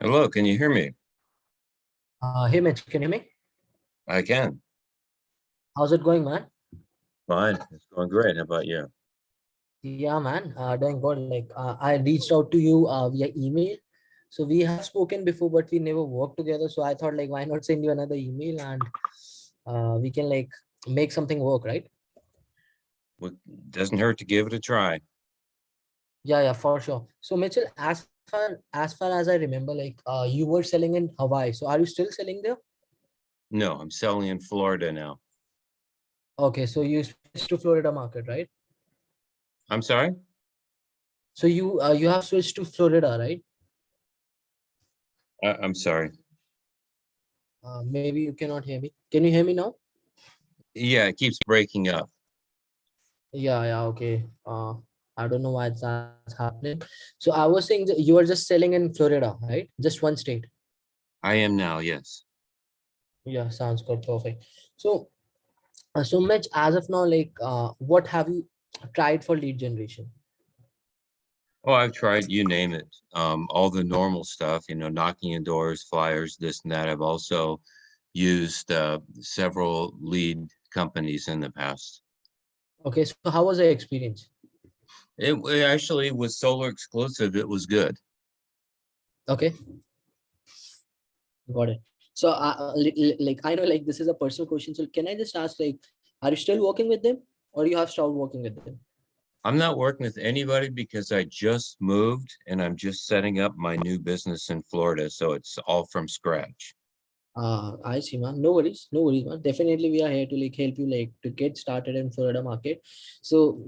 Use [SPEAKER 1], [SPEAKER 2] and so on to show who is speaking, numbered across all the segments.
[SPEAKER 1] Hello, can you hear me?
[SPEAKER 2] Hey Mitch, can you hear me?
[SPEAKER 1] I can.
[SPEAKER 2] How's it going, man?
[SPEAKER 1] Fine. It's going great. How about you?
[SPEAKER 2] Yeah, man, doing good. I reached out to you via email. So we have spoken before, but we never worked together. So I thought, like, why not send you another email and we can like make something work, right?
[SPEAKER 1] Well, doesn't hurt to give it a try.
[SPEAKER 2] Yeah, yeah, for sure. So Mitchell, as far as I remember, you were selling in Hawaii. So are you still selling there?
[SPEAKER 1] No, I'm selling in Florida now.
[SPEAKER 2] Okay, so you switched to Florida market, right?
[SPEAKER 1] I'm sorry?
[SPEAKER 2] So you have switched to Florida, right?
[SPEAKER 1] I'm sorry.
[SPEAKER 2] Maybe you cannot hear me. Can you hear me now?
[SPEAKER 1] Yeah, it keeps breaking up.
[SPEAKER 2] Yeah, yeah, okay. I don't know why that's happening. So I was saying that you are just selling in Florida, right? Just one state.
[SPEAKER 1] I am now, yes.
[SPEAKER 2] Yeah, sounds good. Perfect. So, so much as of now, what have you tried for lead generation?
[SPEAKER 1] Oh, I've tried, you name it. All the normal stuff, knocking in doors, flyers, this and that. I've also used several lead companies in the past.
[SPEAKER 2] Okay, so how was the experience?
[SPEAKER 1] It actually was solar exclusive. It was good.
[SPEAKER 2] Okay, got it. So, like I know, like this is a personal question. So, can I just ask, like, are you still working with them, or you have stopped working with them?
[SPEAKER 1] I'm not working with anybody because I just moved and I'm just setting up my new business in Florida. So it's all from scratch.
[SPEAKER 2] I see, man. No worries, man. Definitely, we are here to like help you like to get started in Florida market. So,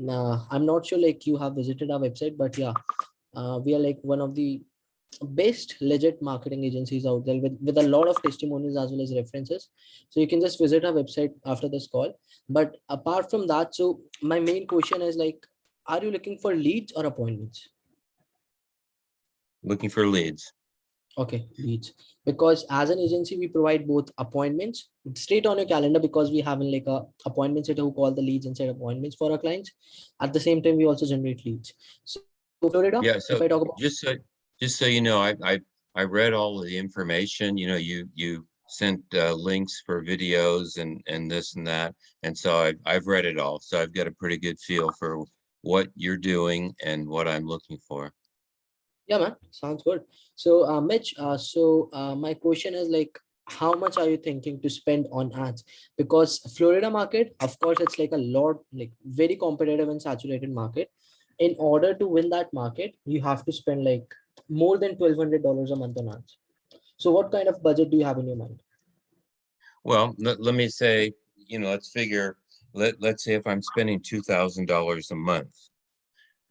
[SPEAKER 2] I'm not sure like you have visited our website, but yeah, we are like one of the best legit marketing agencies out there with a lot of testimonials as well as references. So you can just visit our website after this call. But apart from that, so my main question is like, are you looking for leads or appointments?
[SPEAKER 1] Looking for leads.
[SPEAKER 2] Okay, leads. Because as an agency, we provide both appointments straight on your calendar because we have like a appointment setter who call the leads and set appointments for our clients. At the same time, we also generate leads. So Florida,
[SPEAKER 1] Yeah.
[SPEAKER 2] if
[SPEAKER 1] So
[SPEAKER 2] I talk about,
[SPEAKER 1] just so just so you know, I read all of the information. You sent links for videos and this and that, and so I've read it all. So I've got a pretty good feel for what you're doing and what I'm looking for.
[SPEAKER 2] yeah, man, sounds good. So Mitch, my question is like, how much are you thinking to spend on ads? Because Florida market, of course, it's like a lot, like very competitive and saturated market. In order to win that market, you have to spend like more than $1,200 a month on ads. So what kind of budget do you have in your mind?
[SPEAKER 1] Well, let me say, let's figure. Let's say if I'm spending $2,000 a month.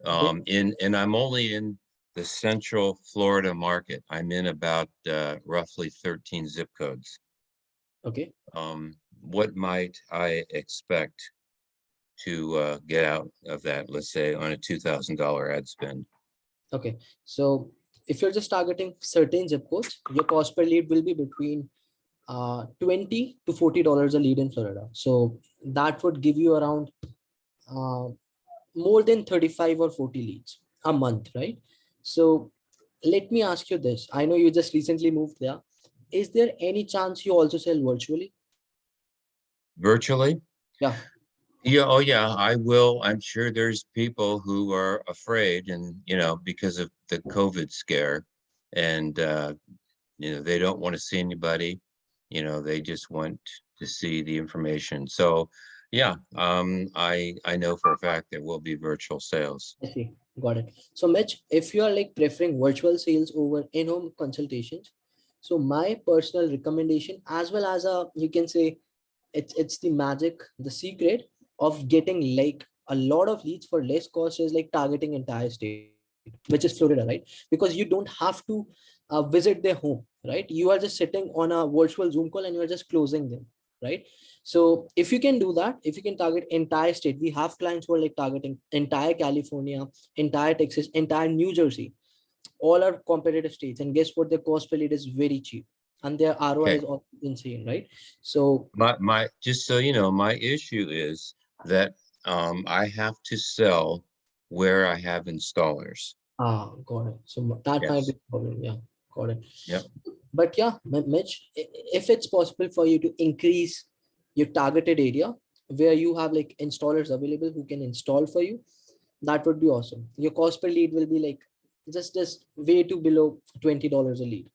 [SPEAKER 2] Okay.
[SPEAKER 1] And I'm only in the Central Florida market. I'm in about roughly 13 zip codes.
[SPEAKER 2] Okay.
[SPEAKER 1] What might I expect to get out of that, let's say, on a $2,000 ad spend?
[SPEAKER 2] Okay. So if you're just targeting certain zip codes, your cost per lead will be between 20 to $40 a lead in Florida. So that would give you around uh, more than 35 or 40 leads a month, right? So let me ask you this. I know you just recently moved there. Is there any chance you also sell virtually?
[SPEAKER 1] Virtually?
[SPEAKER 2] Yeah.
[SPEAKER 1] Yeah, oh yeah, I will. I'm sure there's people who are afraid and, because of the COVID scare and they don't want to see anybody, they just want to see the information. So yeah, I know for a fact there will be virtual sales.
[SPEAKER 2] I see. Got it. So Mitch, if you are like preferring virtual sales over in-home consultations, so my personal recommendation, as well as you can say it's the magic, the secret of getting like a lot of leads for less cost is like targeting entire state, which is Florida, right? Because you don't have to visit their home, right? You are just sitting on a virtual Zoom call and you are just closing them, right? So if you can do that, if you can target entire state, we have clients who are like targeting entire California, entire Texas, entire New Jersey, all are competitive states. And guess what? Their cost per lead is very cheap and their ROI
[SPEAKER 1] Okay.
[SPEAKER 2] is also insane, right? So
[SPEAKER 1] My just so you know, my issue is that I have to sell where I have installers.
[SPEAKER 2] got it. So that might be
[SPEAKER 1] Yes.
[SPEAKER 2] the problem. Yeah. Got it.
[SPEAKER 1] Yep.
[SPEAKER 2] But yeah, Mitch, if it's possible for you to increase your targeted area where you have like installers available who can install for you, that would be awesome. Your cost per lead will be like just way too below $20 a lead.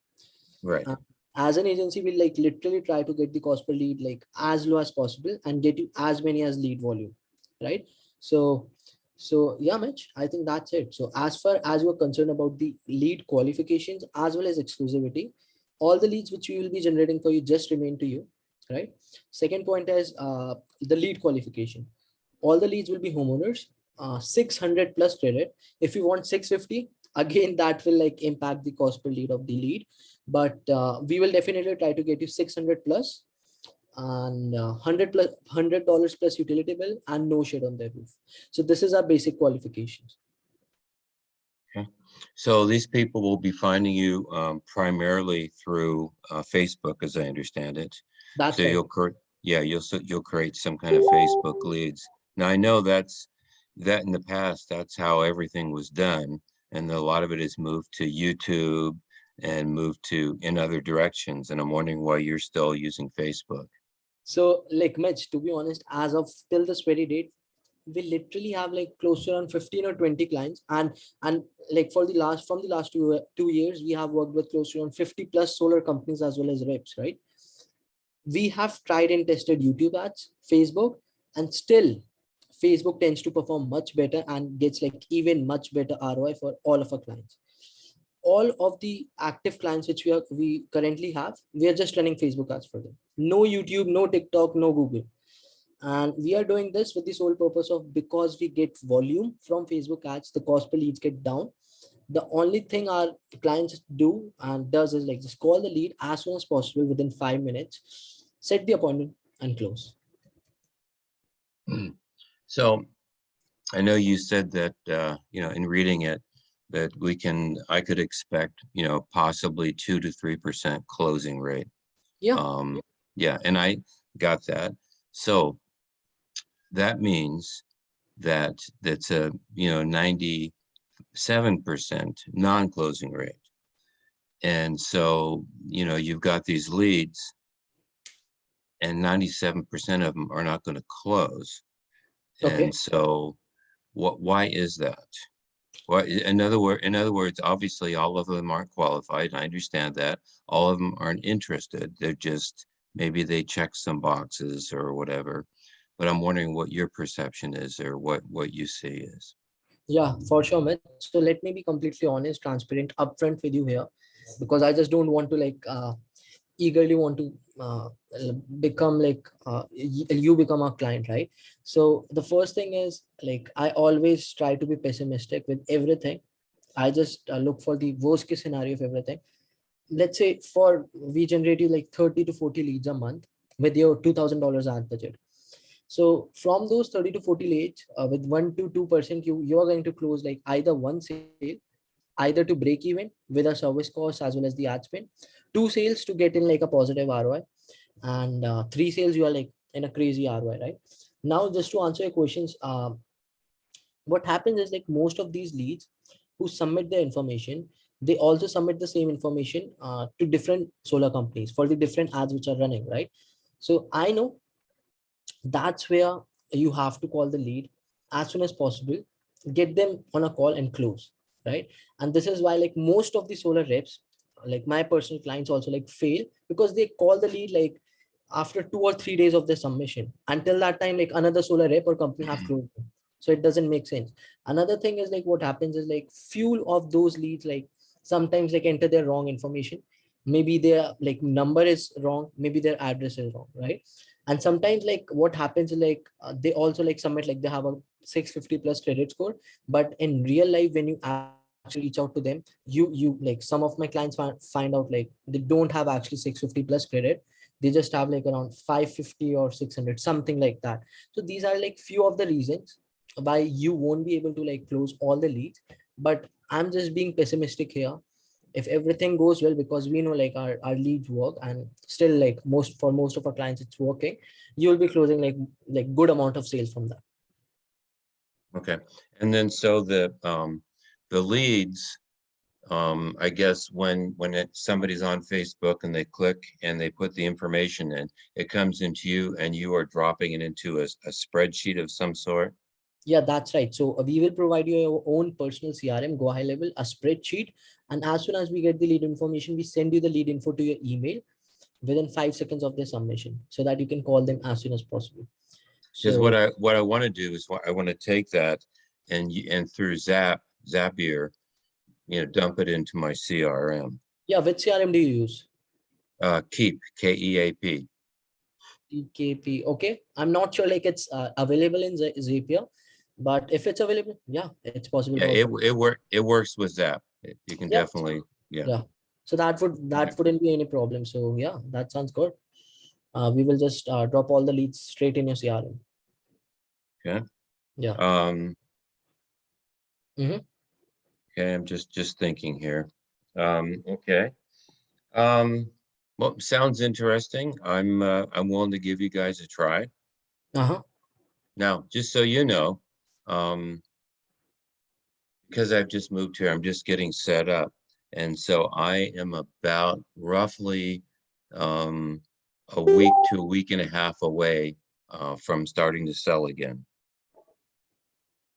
[SPEAKER 1] Right.
[SPEAKER 2] Uh, as an agency, we like literally try to get the cost per lead like as low as possible and get you as many as lead volume, right? So, so yeah, Mitch, I think that's it. So as far as you're concerned about the lead qualifications as well as exclusivity, all the leads which we will be generating for you just remain to you, right? Second point is the lead qualification. All the leads will be homeowners, 600 plus credit. If you want 650, again, that will like impact the cost per lead of the lead, but we will definitely try to get you 600 plus and 100 plus $100 plus utility bill and no shade on their roof. So this is our basic qualifications.
[SPEAKER 1] Okay. So these people will be finding you primarily through Facebook, as I understand it. So
[SPEAKER 2] That's right.
[SPEAKER 1] you'll create some kind of Facebook leads. Now I know that in the past, that's how everything was done, and a lot of it is moved to YouTube and moved to in other directions. And I'm wondering why you're still using Facebook.
[SPEAKER 2] So like Mitch, to be honest, as of till this very date, we literally have like close to around 15 or 20 clients, and like for the last from the last 2 years we have worked with close to around 50 plus solar companies as well as reps, right? We have tried and tested YouTube ads, Facebook, and still Facebook tends to perform much better and gets like even much better ROI for all of our clients. All of the active clients which we currently have, we are just running Facebook ads for them. No YouTube, no TikTok, no Google. And we are doing this with the sole purpose of because we get volume from Facebook ads, the cost per leads get down. The only thing our clients do and does is like just call the lead as soon as possible within 5 minutes, set the appointment and close.
[SPEAKER 1] So I know you said that in reading it that I could expect possibly 2 to 3% closing rate.
[SPEAKER 2] Yeah.
[SPEAKER 1] Yeah, and I got that. So that means that's a 97% non-closing rate. And so you've got these leads and 97% of them are not going to close.
[SPEAKER 2] Okay.
[SPEAKER 1] And so why is that? Well, in other words, obviously all of them aren't qualified. I understand that. All of them aren't interested. They're just, maybe they check some boxes or whatever. But I'm wondering what your perception is or what you see is.
[SPEAKER 2] Yeah, for sure, Mitch. So let me be completely honest, transparent, upfront with you here, because I just don't want to like eagerly want to become like you become a client, right? So the first thing is like I always try to be pessimistic with everything. I just look for the worst case scenario of everything. Let's say for we generate you like 30 to 40 leads a month with your $2,000 ad budget. So from those 30 to 40 leads, with 1 to 2%, you are going to close like either one sale, either to break even with a service cost as well as the ad spend, two sales to get in like a positive ROI, and three sales you are like in a crazy ROI, right? Now, just to answer your questions, what happens is like most of these leads who submit their information, they also submit the same information to different solar companies for the different ads which are running, right? So I know that's where you have to call the lead as soon as possible, get them on a call and close, right? And this is why like most of the solar reps, like my personal clients also like fail because they call the lead like after 2 or 3 days of their submission. Until that time, like another solar rep or company have closed them. So it doesn't make sense. Another thing is like what happens is like few of those leads like sometimes like enter their wrong information. Maybe their like number is wrong, maybe their address is wrong, right? And sometimes like what happens is like they also like submit like they have a 650 plus credit score, but in real life when you actually reach out to them, you like some of my clients find out like they don't have actually 650 plus credit. They just have like around 550 or 600, something like that. So these are like few of the reasons why you won't be able to like close all the leads. But I'm just being pessimistic here. If everything goes well, because we know like our leads work and still like most of our clients it's working, you will be closing like good amount of sales from that.
[SPEAKER 1] Okay. And then so the leads, I guess somebody's on Facebook and they click and they put the information in, it comes into you and you are dropping it into a spreadsheet of some sort.
[SPEAKER 2] Yeah, that's right. So we will provide you your own personal CRM, go high level, a spreadsheet. And as soon as we get the lead information, we send you the lead info to your email within 5 seconds of their submission so that you can call them as soon as possible.
[SPEAKER 1] Because
[SPEAKER 2] So
[SPEAKER 1] what I want to do is I want to take that and through Zapier, dump it into my CRM.
[SPEAKER 2] yeah, which CRM do you use?
[SPEAKER 1] Keep, KEAP.
[SPEAKER 2] TKP. Okay. I'm not sure like it's available in Zapier, but if it's available, yeah, it's possible
[SPEAKER 1] Yeah,
[SPEAKER 2] for.
[SPEAKER 1] it works with Zap. You can
[SPEAKER 2] Yeah.
[SPEAKER 1] definitely, yeah.
[SPEAKER 2] Yeah. So that wouldn't be any problem. So yeah, that sounds good. We will just drop all the leads straight in your CRM.
[SPEAKER 1] Okay.
[SPEAKER 2] Yeah.
[SPEAKER 1] Um,
[SPEAKER 2] Mm-hmm.
[SPEAKER 1] okay, I'm just thinking here. Okay. Well, sounds interesting. I'm willing to give you guys a try.
[SPEAKER 2] Uh-huh.
[SPEAKER 1] Now, just so you know, um, because I've just moved here, I'm just getting set up. And so I am about roughly a week to a week and a half away from starting to sell again.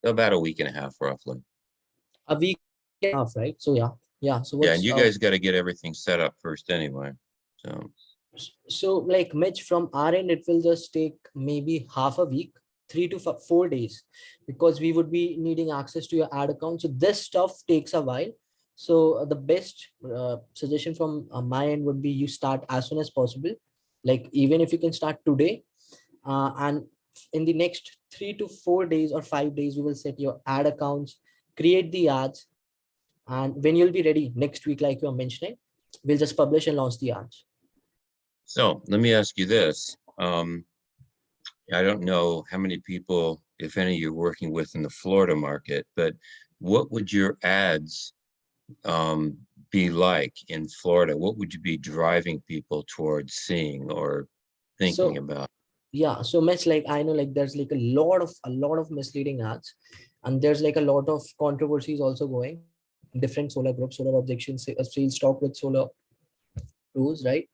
[SPEAKER 1] About a week and a half, roughly.
[SPEAKER 2] A week and a half, right? So yeah. Yeah. So
[SPEAKER 1] Yeah, and
[SPEAKER 2] what's
[SPEAKER 1] you guys got to get everything set up first anyway.
[SPEAKER 2] so like Mitch, from our end, it will just take maybe half a week, 3 to 4 days, because we would be needing access to your ad account. So this stuff takes a while. So the best suggestion from my end would be you start as soon as possible. Like even if you can start today, and in the next 3 to 4 days or 5 days, we will set your ad accounts, create the ads, and when you'll be ready next week, like you're mentioning, we'll just publish and launch the ads.
[SPEAKER 1] So let me ask you this. I don't know how many people, if any, you're working with in the Florida market, but what would your ads be like in Florida? What would you be driving people towards seeing or thinking
[SPEAKER 2] So
[SPEAKER 1] about?
[SPEAKER 2] yeah, so much like I know like there's like a lot of misleading ads, and there's like a lot of controversies also going. Different solar groups, solar objections, sales talk with solar pros, right?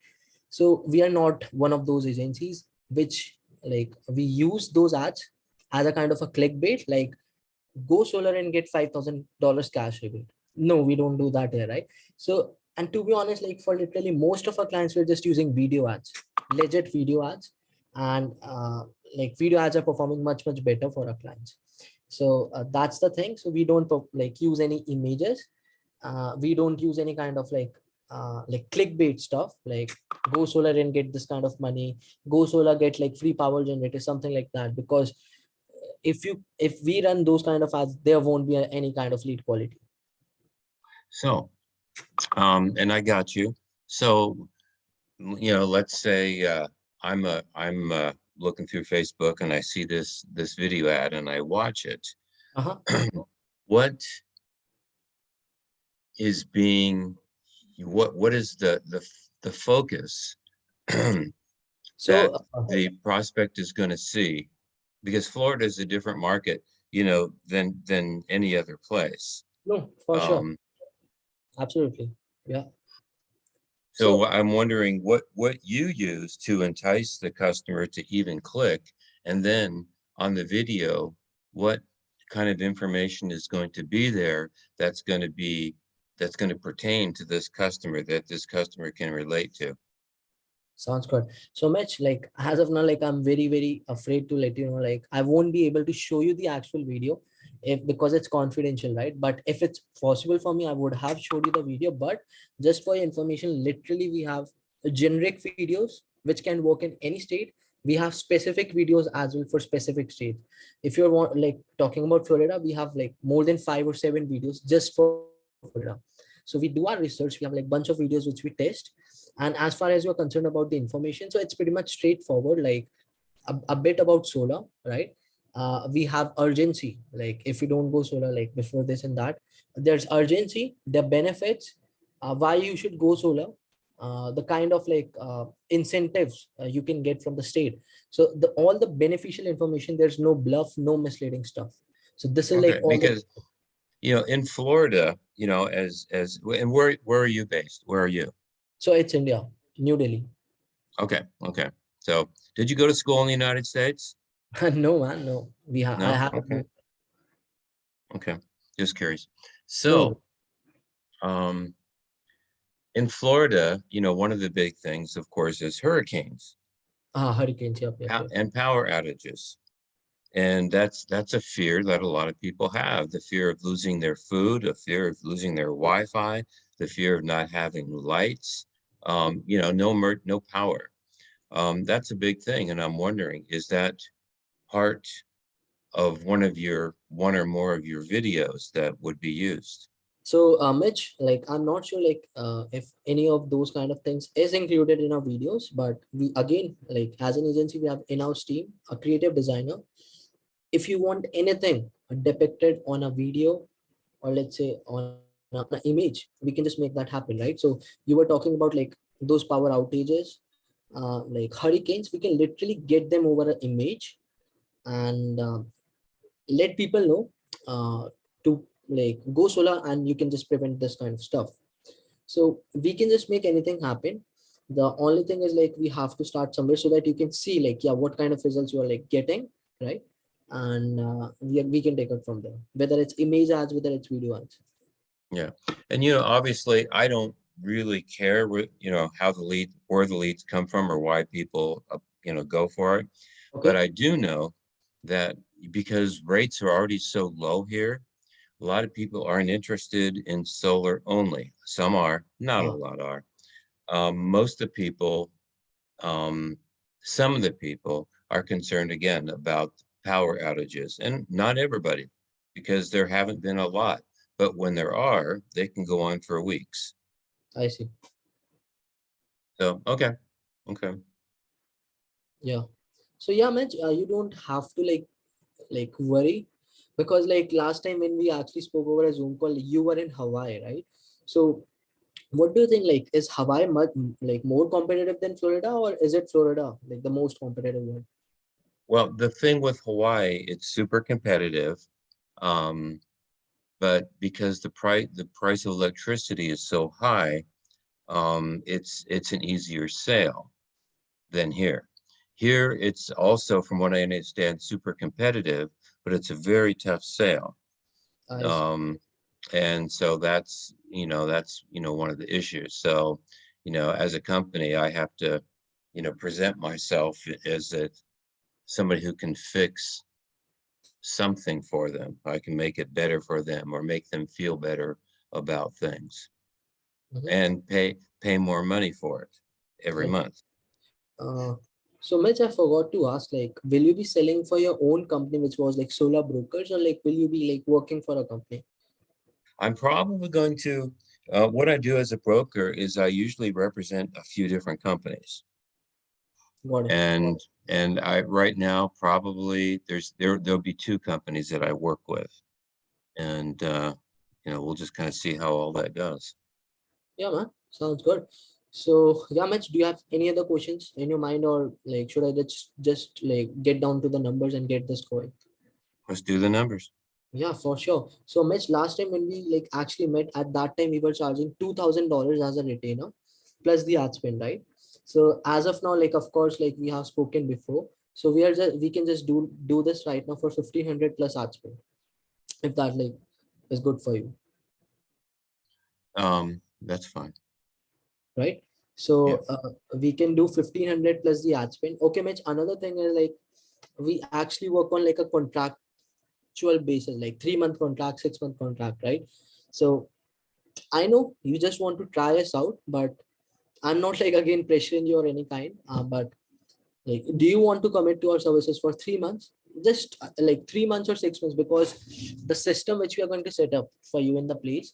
[SPEAKER 2] So we are not one of those agencies which like we use those ads as a kind of a clickbait, like go solar and get $5,000 cash rebate. No, we don't do that here, right? So, and to be honest, like for literally most of our clients, we're just using video ads, legit video ads, and like video ads are performing much better for our clients. So that's the thing. So we don't like use any images. We don't use any kind of like clickbait stuff like go solar and get this kind of money, go solar get like free power generator, something like that, because if we run those kind of ads, there won't be any kind of lead quality.
[SPEAKER 1] So, and I got you. So, let's say I'm looking through Facebook and I see this video ad and I watch it.
[SPEAKER 2] Uh-huh.
[SPEAKER 1] What is being what is the focus that
[SPEAKER 2] So
[SPEAKER 1] the prospect is going to see, because Florida is a different market, than any other place.
[SPEAKER 2] no, for sure,
[SPEAKER 1] Um,
[SPEAKER 2] absolutely, yeah.
[SPEAKER 1] so
[SPEAKER 2] So
[SPEAKER 1] I'm wondering what you use to entice the customer to even click, and then on the video, what kind of information is going to be there that's going to pertain to this customer that this customer can relate to.
[SPEAKER 2] sounds good. So much like as of now, like I'm very afraid to let you know, like I won't be able to show you the actual video if because it's confidential, right? But if it's possible for me, I would have showed you the video. But just for your information, literally we have generic videos which can work in any state. We have specific videos as well for specific states. If you're like talking about Florida, we have like more than 5 or 7 videos just for Florida. So we do our research. We have like bunch of videos which we test. And as far as you're concerned about the information, so it's pretty much straightforward, like a bit about solar, right? We have urgency, like if you don't go solar like before this and that, there's urgency, the benefits, why you should go solar, the kind of like incentives you can get from the state. So all the beneficial information, there's no bluff, no misleading stuff. So this is like
[SPEAKER 1] Okay,
[SPEAKER 2] all the.
[SPEAKER 1] In Florida, and where are you based? Where are you?
[SPEAKER 2] So it's India, New Delhi.
[SPEAKER 1] Okay, okay. So did you go to school in the United States?
[SPEAKER 2] No, man, no. I
[SPEAKER 1] No?
[SPEAKER 2] haven't
[SPEAKER 1] Okay,
[SPEAKER 2] moved.
[SPEAKER 1] okay. Just curious.
[SPEAKER 2] No worries.
[SPEAKER 1] So, um, in Florida, one of the big things, of course, is hurricanes
[SPEAKER 2] Hurricanes. Yep, yep, yep.
[SPEAKER 1] and power outages. And that's a fear that a lot of people have, the fear of losing their food, a fear of losing their Wi-Fi, the fear of not having lights, no power. That's a big thing. And I'm wondering, is that part of one or more of your videos that would be used?
[SPEAKER 2] So, Mitch, like, I'm not sure, like, if any of those kind of things is included in our videos, but we, again, like, as an agency, we have in-house team, a creative designer. If you want anything depicted on a video, or let's say on a image, we can just make that happen, right? So you were talking about like those power outages, like hurricanes, we can literally get them over an image, and let people know to like go solar, and you can just prevent this kind of stuff. So we can just make anything happen. The only thing is like we have to start somewhere so that you can see like, yeah, what kind of results you are like getting, right? And we can take it from there, whether it's image ads, whether it's video ads.
[SPEAKER 1] Yeah. And, obviously I don't really care how where the leads come from or why people, go for it. But
[SPEAKER 2] Okay.
[SPEAKER 1] I do know that because rates are already so low here, a lot of people aren't interested in solar only. Some are, not a
[SPEAKER 2] uh,
[SPEAKER 1] lot are. Most of the people, um, some of the people are concerned again about power outages, and not everybody, because there haven't been a lot. But when there are, they can go on for weeks.
[SPEAKER 2] I see.
[SPEAKER 1] So, okay, okay.
[SPEAKER 2] Yeah. So yeah, Mitch, you don't have to like worry, because like last time when we actually spoke over a Zoom call, you were in Hawaii, right? So what do you think, like, is Hawaii much like more competitive than Florida, or is it Florida like the most competitive one?
[SPEAKER 1] Well, the thing with Hawaii, it's super competitive, um, but because the price of electricity is so high, it's an easier sale than here. Here, it's also, from what I understand, super competitive, but it's a very tough sale.
[SPEAKER 2] I see.
[SPEAKER 1] Um, and so that's one of the issues. So, as a company, I have to, present myself as somebody who can fix something for them. I can make it better for them or make them feel better about things
[SPEAKER 2] Mhm.
[SPEAKER 1] and pay more money for it every
[SPEAKER 2] I see.
[SPEAKER 1] month.
[SPEAKER 2] Uh, so Mitch, I forgot to ask, like, will you be selling for your own company, which was like Solar Brokers, or like will you be like working for a company?
[SPEAKER 1] I'm probably going to, what I do as a broker is I usually represent a few different companies.
[SPEAKER 2] Got it.
[SPEAKER 1] And I right now probably there'll be two companies that I work with. And we'll just kind of see how all that goes.
[SPEAKER 2] Yeah, man. Sounds good. So yeah, Mitch, do you have any other questions in your mind, or like should I just like get down to the numbers and get this going?
[SPEAKER 1] Let's do the numbers.
[SPEAKER 2] Yeah, for sure. So Mitch, last time when we like actually met, at that time we were charging $2,000 as a retainer plus the ad spend, right? So as of now, like of course, like we have spoken before. So we can just do this right now for 1,500 plus ad spend, if that like is good for you,
[SPEAKER 1] That's fine.
[SPEAKER 2] right?
[SPEAKER 1] Yeah.
[SPEAKER 2] So we can do 1,500 plus the ad spend. Okay, Mitch. Another thing is like we actually work on like a contractual basis, like 3 month contract, 6 month contract, right? So I know you just want to try us out, but I'm not like again pressuring you or any kind. But like, do you want to commit to our services for 3 months? Just like 3 months or 6 months, because the system which we are going to set up for you in the place,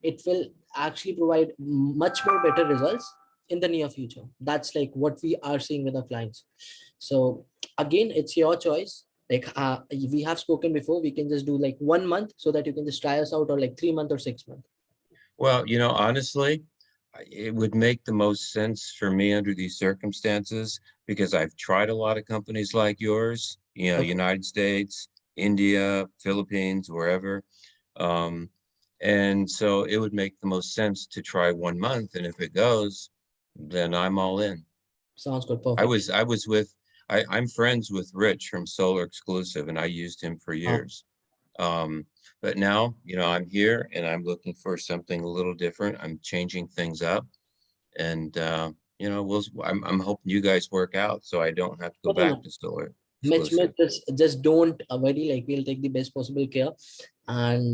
[SPEAKER 2] it will actually provide much more better results in the near future. That's like what we are seeing with our clients. So again, it's your choice. Like we have spoken before, we can just do like 1 month so that you can just try us out, or like 3 month or 6 month.
[SPEAKER 1] Well, honestly, it would make the most sense for me under these circumstances because I've tried a lot of companies like yours,
[SPEAKER 2] Okay.
[SPEAKER 1] United States, India, Philippines, wherever. And so it would make the most sense to try 1 month, and if it goes, then I'm all in.
[SPEAKER 2] Sounds good.
[SPEAKER 1] I
[SPEAKER 2] Perfect.
[SPEAKER 1] was I was with I'm friends with Rich from Solar Exclusive, and I used him for
[SPEAKER 2] Uh,
[SPEAKER 1] years. But now, I'm here and I'm looking for something a little different. I'm changing things up, and I'm hoping you guys work out so I don't have to go
[SPEAKER 2] no, no,
[SPEAKER 1] back
[SPEAKER 2] no.
[SPEAKER 1] to Solar
[SPEAKER 2] Mitch,
[SPEAKER 1] Exclusive.
[SPEAKER 2] just don't worry. Like we'll take the best possible care, and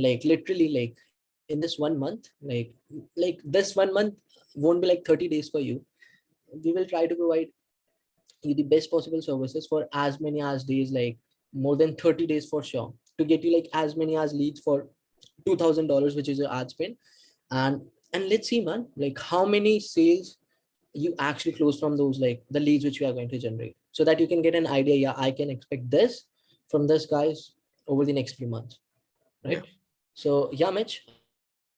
[SPEAKER 2] like literally, like in this 1 month, like this 1 month won't be like 30 days for you. We will try to provide you the best possible services for as many as days, like more than 30 days for sure, to get you like as many as leads for $2,000, which is your ad spend. And let's see, man, like how many sales you actually close from those, like the leads which we are going to generate, so that you can get an idea. Yeah, I can expect this from this guys over the next few months,
[SPEAKER 1] Yeah.
[SPEAKER 2] right? So yeah, Mitch,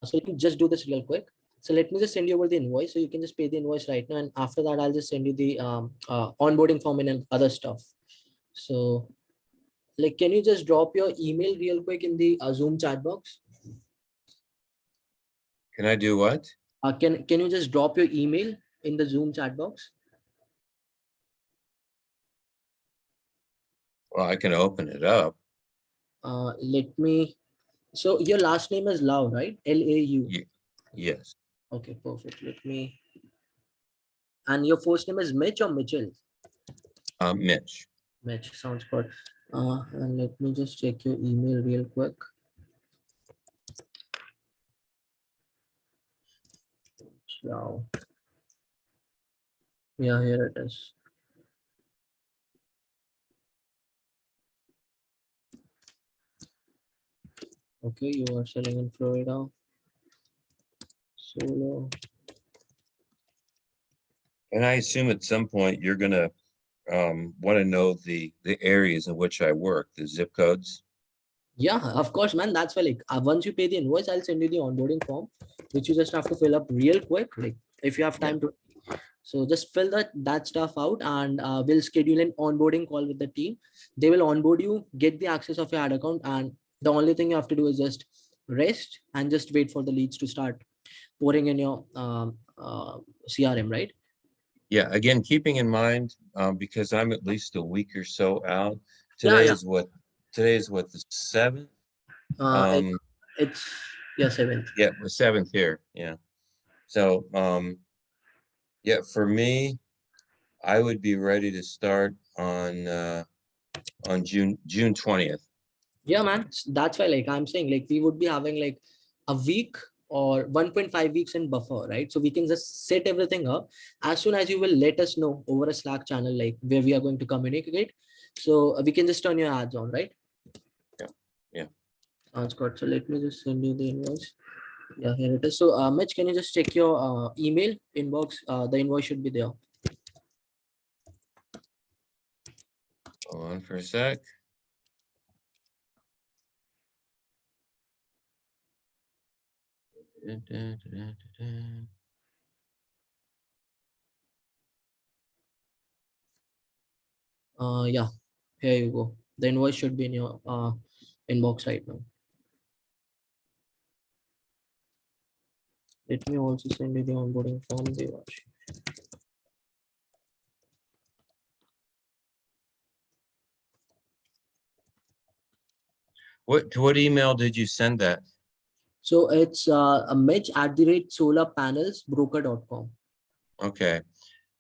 [SPEAKER 2] so let me just do this real quick. So let me just send you over the invoice, so you can just pay the invoice right now, and after that I'll just send you the onboarding form and other stuff. So like, can you just drop your email real quick in the Zoom chat box?
[SPEAKER 1] Can I do what?
[SPEAKER 2] Can you just drop your email in the Zoom chat box?
[SPEAKER 1] Well, I can open it up.
[SPEAKER 2] Let me. So your last name is Lau, right? Lau.
[SPEAKER 1] Yes.
[SPEAKER 2] Okay, perfect. Let me. And your first name is Mitch or Mitchell?
[SPEAKER 1] Mitch.
[SPEAKER 2] Mitch sounds good. And let me just check your email real quick. Lau. Yeah, here it is. Okay, you are selling in Florida. Solo.
[SPEAKER 1] And I assume at some point you're gonna want to know the areas in which I work, the zip codes.
[SPEAKER 2] Yeah, of course, man. That's why, like, once you pay the invoice, I'll send you the onboarding form, which you just have to fill up real quick. Like, if you have
[SPEAKER 1] Yeah.
[SPEAKER 2] time to. So just fill that stuff out, and we'll schedule an onboarding call with the team. They will onboard you, get the access of your ad account, and the only thing you have to do is just rest and just wait for the leads to start pouring in your CRM, right?
[SPEAKER 1] Yeah. Again, keeping in mind, because I'm at least a week or so out.
[SPEAKER 2] Yeah,
[SPEAKER 1] Today
[SPEAKER 2] yeah.
[SPEAKER 1] is what today is what, the 7th.
[SPEAKER 2] Uh, it,
[SPEAKER 1] Um,
[SPEAKER 2] it's yeah, 7th.
[SPEAKER 1] yeah, the 7th here. Yeah. So yeah, for me, I would be ready to start on June 20th.
[SPEAKER 2] Yeah, man. That's why, like, I'm saying, like, we would be having like a week or 1.5 weeks in buffer, right? So we can just set everything up as soon as you will let us know over a Slack channel, like where we are going to communicate. So we can just turn your ads on, right?
[SPEAKER 1] Yeah. Yeah.
[SPEAKER 2] Sounds good. So let me just send you the invoice. Yeah, here it is. So, Mitch, can you just check your email inbox? The invoice should be there.
[SPEAKER 1] Hold on for a sec.
[SPEAKER 2] Yeah, here you go. The invoice should be in your inbox right now. Let me also send you the onboarding form, Devash.
[SPEAKER 1] To what email did you send that?
[SPEAKER 2] So it's a Mitch at the rate solarpanelsbroker.com.
[SPEAKER 1] Okay.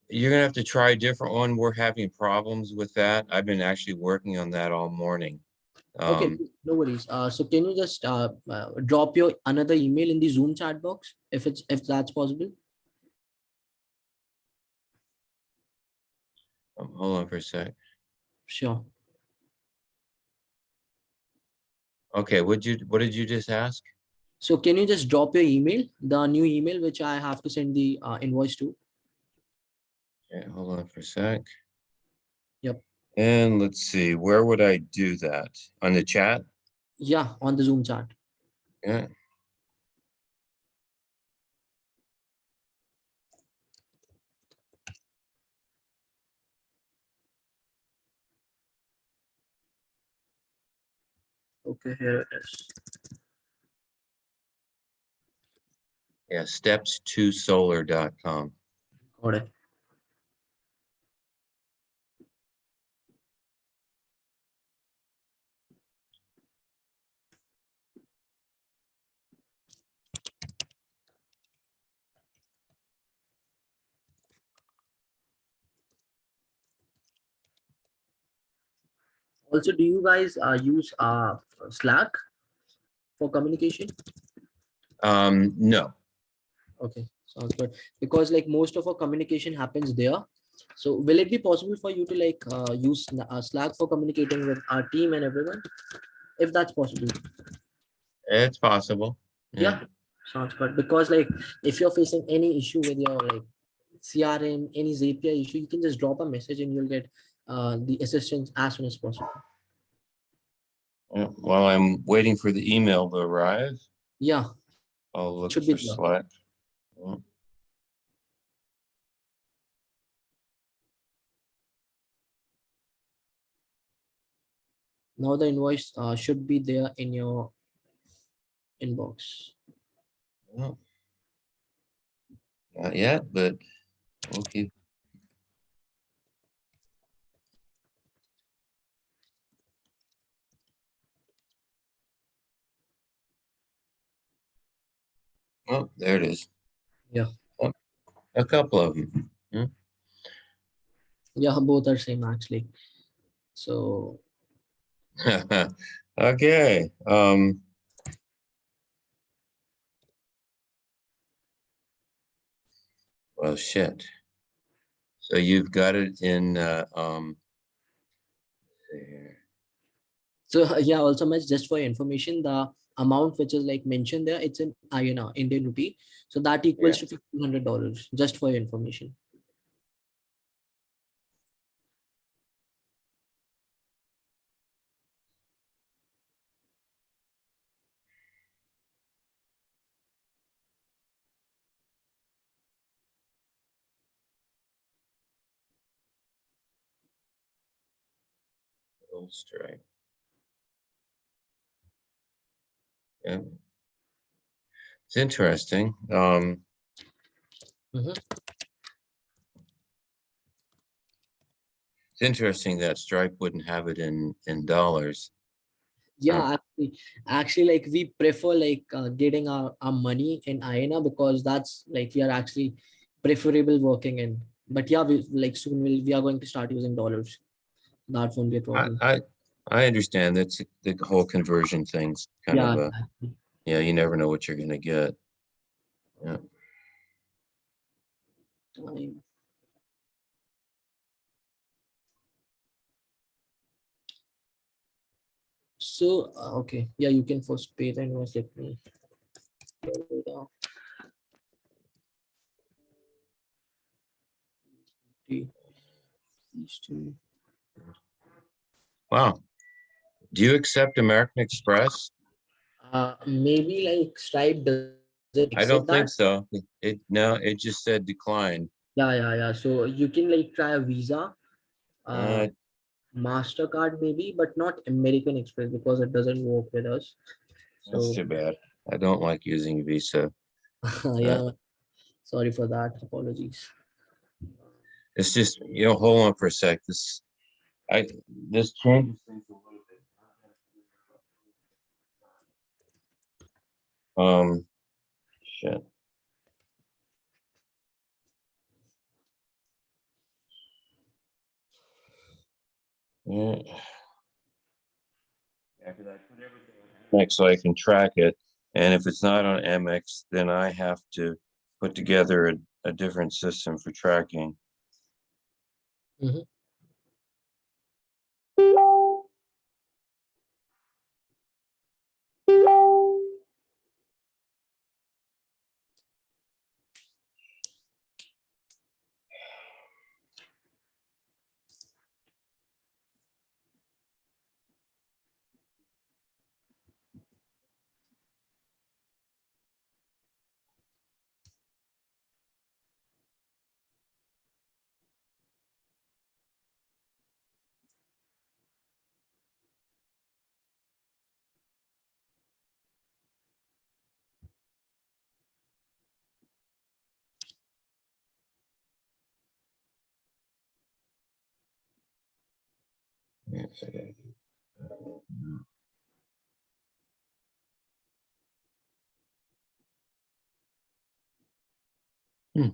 [SPEAKER 1] You're gonna have to try a different one. We're having problems with that. I've been actually working on that all morning.
[SPEAKER 2] Okay,
[SPEAKER 1] Um,
[SPEAKER 2] no worries. So can you just drop your another email in the Zoom chat box if that's possible?
[SPEAKER 1] Hold on for a sec.
[SPEAKER 2] Sure.
[SPEAKER 1] Okay, what did you just ask?
[SPEAKER 2] So can you just drop your email, the new email which I have to send the invoice to?
[SPEAKER 1] Okay, hold on for a sec.
[SPEAKER 2] Yep.
[SPEAKER 1] And let's see, where would I do that? On the chat?
[SPEAKER 2] Yeah, on the Zoom chat.
[SPEAKER 1] Yeah.
[SPEAKER 2] Okay, here it is.
[SPEAKER 1] Yeah, steps2solar.com.
[SPEAKER 2] Got it. Also, do you guys use Slack for communication?
[SPEAKER 1] No.
[SPEAKER 2] Okay, sounds good. Because like most of our communication happens there. So will it be possible for you to like use Slack for communicating with our team and everyone, if that's possible?
[SPEAKER 1] It's possible. Yeah.
[SPEAKER 2] Yeah, sounds good. Because like if you're facing any issue with your like CRM, any Zapier issue, you can just drop a message and you'll get the assistance as soon as possible.
[SPEAKER 1] While I'm waiting for the email to arrive,
[SPEAKER 2] Yeah,
[SPEAKER 1] I'll
[SPEAKER 2] it
[SPEAKER 1] look
[SPEAKER 2] should be
[SPEAKER 1] for
[SPEAKER 2] there.
[SPEAKER 1] Slack. Yeah.
[SPEAKER 2] Now the invoice should be there in your inbox.
[SPEAKER 1] Well, not yet, but we'll keep. Oh, there it is.
[SPEAKER 2] Yeah,
[SPEAKER 1] Oh, a couple of them.
[SPEAKER 2] yeah, both are same actually. So
[SPEAKER 1] Okay. Well, shit. So you've got it in, there.
[SPEAKER 2] so yeah, also much just for your information, the amount which is like mentioned there, it's in INR, Indian rupee. So that equals
[SPEAKER 1] Yeah.
[SPEAKER 2] to $1,500, just for your information.
[SPEAKER 1] Old strike. Yeah. It's interesting.
[SPEAKER 2] Mhm.
[SPEAKER 1] It's interesting that Stripe wouldn't have it in dollars.
[SPEAKER 2] Yeah, actually, like we prefer like getting our money in INR because that's like we are actually preferable working in. But yeah, we like soon we are going to start using dollars. That won't be a
[SPEAKER 1] I,
[SPEAKER 2] problem.
[SPEAKER 1] I I understand that's the whole conversion thing's kind of
[SPEAKER 2] Yeah,
[SPEAKER 1] a, yeah, you never know what you're gonna get. Yeah.
[SPEAKER 2] time. So okay, yeah, you can first pay the invoice. Let me get it down. These two.
[SPEAKER 1] Wow. Do you accept American Express?
[SPEAKER 2] Maybe like Stripe doesn't accept
[SPEAKER 1] I
[SPEAKER 2] that.
[SPEAKER 1] don't think so. It no, it just said decline.
[SPEAKER 2] Yeah, yeah, yeah. So you can like try a Visa, uh,
[SPEAKER 1] Uh,
[SPEAKER 2] Mastercard maybe, but not American Express because it doesn't work with us.
[SPEAKER 1] that's
[SPEAKER 2] So
[SPEAKER 1] too bad. I don't like using Visa. Uh,
[SPEAKER 2] yeah, sorry for that. Apologies.
[SPEAKER 1] it's just, hold on for a sec. This changes things a little bit. Shit. Yeah. Yeah, 'cause I put everything on Amex so I can track it. And if it's not on Amex, then I have to put together a different system for tracking.
[SPEAKER 2] Mhm.
[SPEAKER 1] Hmm.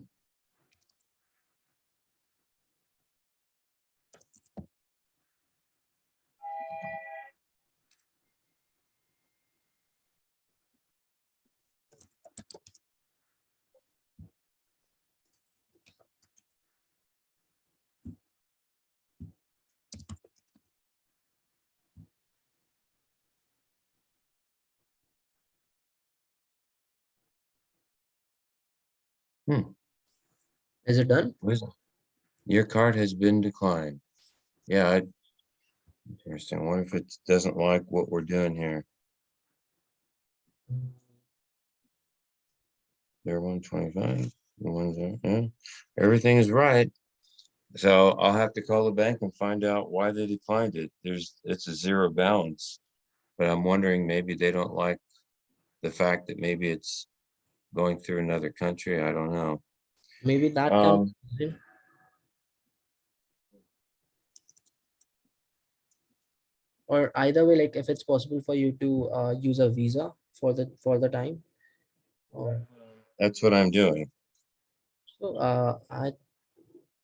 [SPEAKER 1] Hmm.
[SPEAKER 2] Is it done?
[SPEAKER 1] Your card has been declined. Yeah, interesting. What if it doesn't like what we're doing here? They're 125. The ones that, yeah. Everything is right. So I'll have to call the bank and find out why they declined it. It's a zero balance, but I'm wondering maybe they don't like the fact that maybe it's going through another country. I don't know.
[SPEAKER 2] Maybe that can
[SPEAKER 1] Um,
[SPEAKER 2] be reason. Or either way, like if it's possible for you to use a visa for the time. Or
[SPEAKER 1] that's what I'm doing.
[SPEAKER 2] so I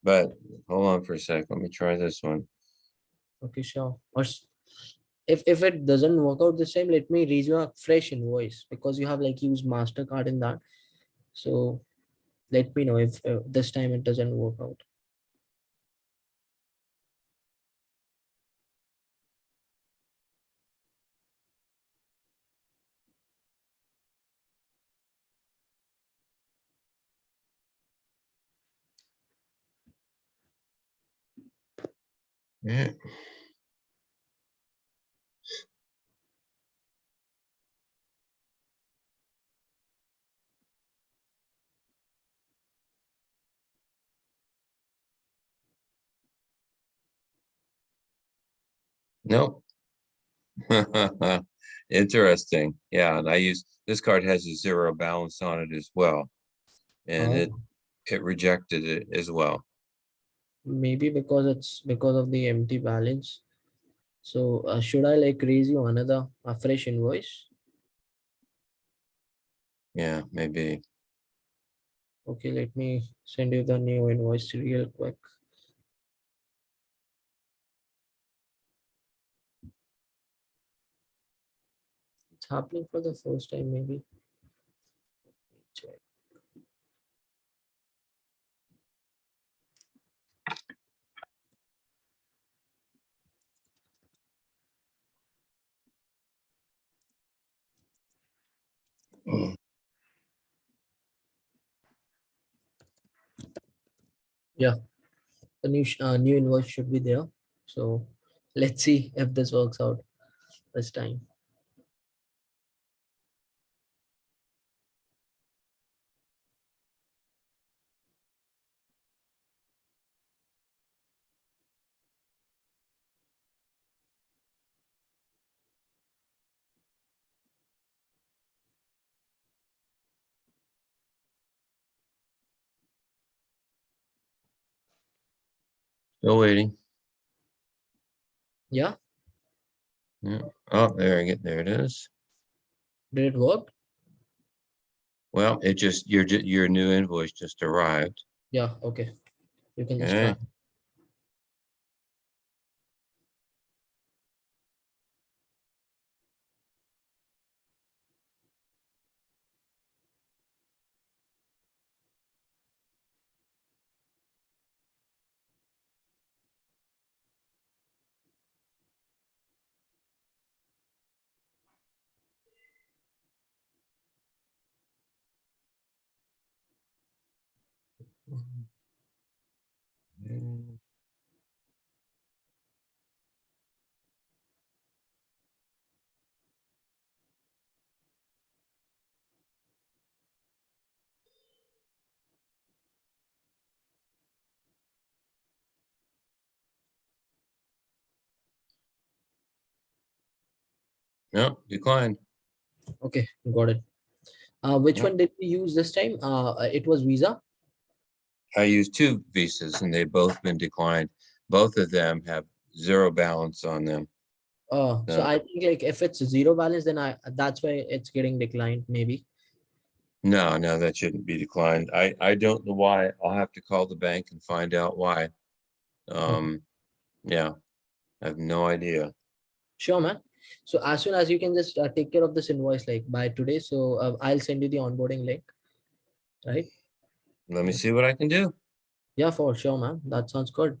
[SPEAKER 1] But hold on for a sec. Let me try this one.
[SPEAKER 2] okay, sure. Or if it doesn't work out this time, let me raise you a fresh invoice because you have like used MasterCard in that. So let me know if this time it doesn't work out.
[SPEAKER 1] Yeah. Nope. Interesting. Yeah, and I use this card has a zero balance on it as well, and
[SPEAKER 2] Uh,
[SPEAKER 1] it rejected it as well.
[SPEAKER 2] Maybe because it's because of the empty balance. So should I like raise you another a fresh invoice?
[SPEAKER 1] Yeah, maybe.
[SPEAKER 2] Okay, let me send you the new invoice real quick. It's happening for the first time, maybe. Check. Yeah, the new invoice should be there. So let's see if this works out this time.
[SPEAKER 1] Still waiting.
[SPEAKER 2] Yeah,
[SPEAKER 1] Yeah. Oh, there it is.
[SPEAKER 2] did it work?
[SPEAKER 1] Well, your new invoice just arrived.
[SPEAKER 2] Yeah, okay. You can just try.
[SPEAKER 1] Okay. No, decline.
[SPEAKER 2] Okay, got it. Which
[SPEAKER 1] No,
[SPEAKER 2] one did we use this time? It was Visa.
[SPEAKER 1] I used two visas and they've both been declined. Both of them have zero balance on them.
[SPEAKER 2] So
[SPEAKER 1] No,
[SPEAKER 2] I think like if it's zero balance, then that's why it's getting declined, maybe.
[SPEAKER 1] no, that shouldn't be declined. I don't know why. I'll have to call the bank and find out why.
[SPEAKER 2] Okay.
[SPEAKER 1] Yeah, I have no idea.
[SPEAKER 2] Sure, man. So as soon as you can just take care of this invoice like by today, so I'll send you the onboarding link, right?
[SPEAKER 1] Let me see what I can do.
[SPEAKER 2] Yeah, for sure, man. That sounds good.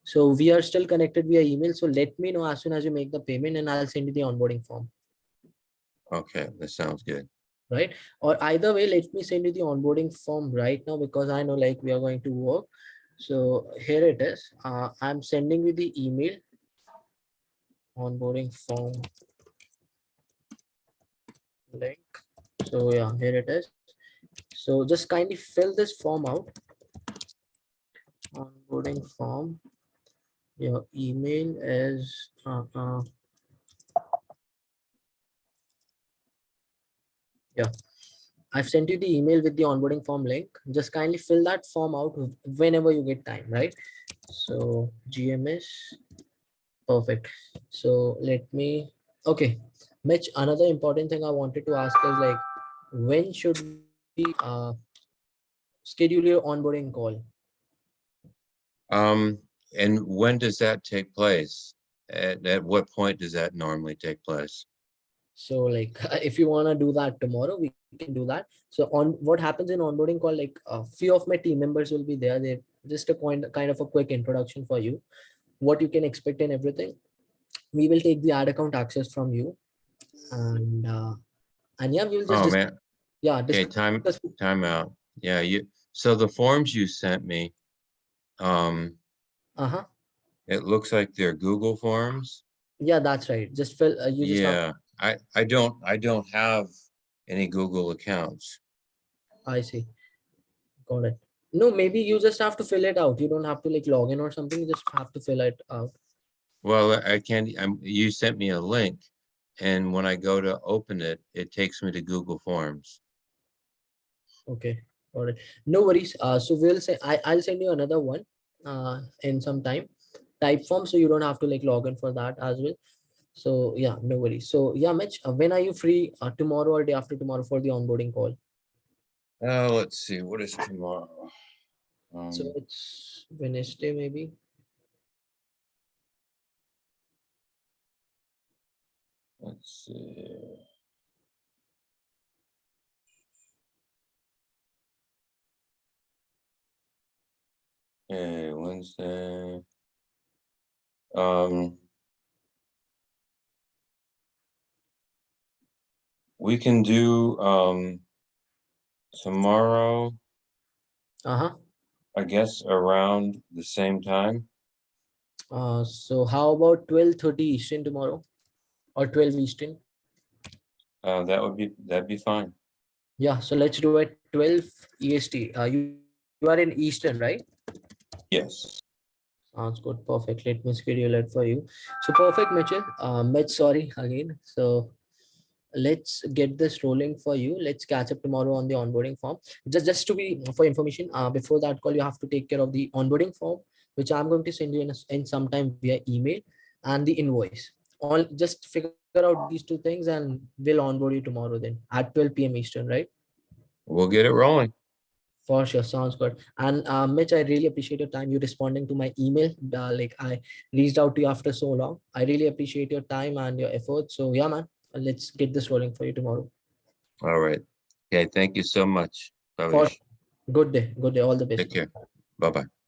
[SPEAKER 2] So we are still connected via email. So let me know as soon as you make the payment and I'll send you the onboarding form,
[SPEAKER 1] Okay, that sounds good.
[SPEAKER 2] right? Or either way, let me send you the onboarding form right now because I know like we are going to work. So here it is. I'm sending you the email onboarding form link. So yeah, here it is. So just kindly fill this form out. Onboarding form. Your email is yeah. I've sent you the email with the onboarding form link. Just kindly fill that form out whenever you get time, right? So GMS, perfect. So let me, okay. Mitch, another important thing I wanted to ask is like, when should we schedule your onboarding call?
[SPEAKER 1] Um, and when does that take place? At what point does that normally take place?
[SPEAKER 2] So like, if you want to do that tomorrow, we can do that. So on what happens in onboarding call, like a few of my team members will be there. They just a kind of a quick introduction for you, what you can expect and everything. We will take the ad account access from you, and yeah, we will just
[SPEAKER 1] Oh man,
[SPEAKER 2] yeah,
[SPEAKER 1] okay,
[SPEAKER 2] discuss.
[SPEAKER 1] time out. Yeah, so the forms you sent me, um,
[SPEAKER 2] Uh-huh.
[SPEAKER 1] it looks like they're Google forms.
[SPEAKER 2] Yeah, that's right. Just fill. You just have.
[SPEAKER 1] Yeah, I don't have any Google accounts.
[SPEAKER 2] I see. Got it. No, maybe you just have to fill it out. You don't have to like log in or something. You just have to fill it out.
[SPEAKER 1] Well, I can't, you sent me a link, and when I go to open it, it takes me to Google Forms.
[SPEAKER 2] Okay. Got it. No worries. So we'll say I'll send you another one in some time. Type form, so you don't have to like log in for that as well. So yeah, no worries. So yeah, Mitch, when are you free? Tomorrow or day after tomorrow for the onboarding call?
[SPEAKER 1] Let's see, what is tomorrow?
[SPEAKER 2] So
[SPEAKER 1] Um,
[SPEAKER 2] it's Wednesday maybe.
[SPEAKER 1] let's see. Okay, Wednesday. Um, we can do tomorrow,
[SPEAKER 2] Uh-huh.
[SPEAKER 1] I guess around the same time.
[SPEAKER 2] So how about 12:30 Eastern tomorrow or 12 Eastern?
[SPEAKER 1] That'd be fine.
[SPEAKER 2] Yeah, so let's do it 12 EST. You are in Eastern, right?
[SPEAKER 1] Yes.
[SPEAKER 2] Sounds good. Perfect. Let me schedule it for you. So perfect, Mitchell. Mitch, sorry again. So let's get this rolling for you. Let's catch up tomorrow on the onboarding form. Just to be for information, before that call, you have to take care of the onboarding form, which I'm going to send you in some time via email, and the invoice. All just figure out these two things and we'll onboard you tomorrow then at 12 p.m. Eastern, right?
[SPEAKER 1] We'll get it rolling.
[SPEAKER 2] For sure, sounds good. And Mitch, I really appreciate your time. You responding to my email. Like I reached out to you after so long. I really appreciate your time and your effort. So yeah, man, let's get this rolling for you tomorrow.
[SPEAKER 1] All right. Okay, thank you so much,
[SPEAKER 2] For
[SPEAKER 1] Pavish.
[SPEAKER 2] good day. Good day. All the best,
[SPEAKER 1] Take
[SPEAKER 2] man.
[SPEAKER 1] care. Bye-bye.